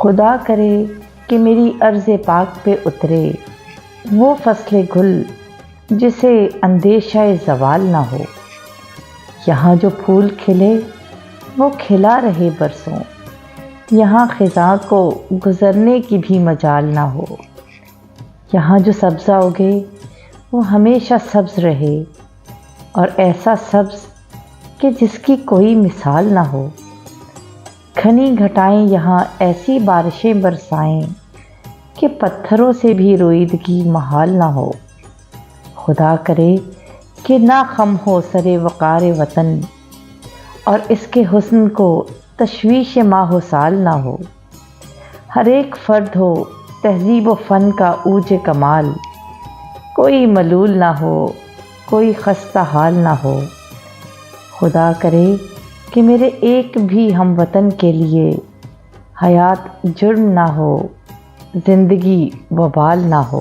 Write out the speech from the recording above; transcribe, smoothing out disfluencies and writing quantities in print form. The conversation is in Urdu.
خدا کرے کہ میری عرض پاک پہ اترے وہ فصل گل جسے اندیشہ زوال نہ ہو۔ یہاں جو پھول کھلے وہ کھلا رہے برسوں، یہاں خزاں کو گزرنے کی بھی مجال نہ ہو۔ یہاں جو سبزہ اگے وہ ہمیشہ سبز رہے، اور ایسا سبز کہ جس کی کوئی مثال نہ ہو۔ گھنی گھٹائیں یہاں ایسی بارشیں برسائیں کہ پتھروں سے بھی روئیدگی محال نہ ہو۔ خدا کرے کہ نہ خم ہو سر وقار وطن، اور اس کے حسن کو تشویش ماہ و سال نہ ہو۔ ہر ایک فرد ہو تہذیب و فن کا اوج کمال، کوئی ملول نہ ہو، کوئی خستہ حال نہ ہو۔ خدا کرے کہ میرے ایک بھی ہم وطن کے لیے حیات جرم نہ ہو، زندگی وبال نہ ہو۔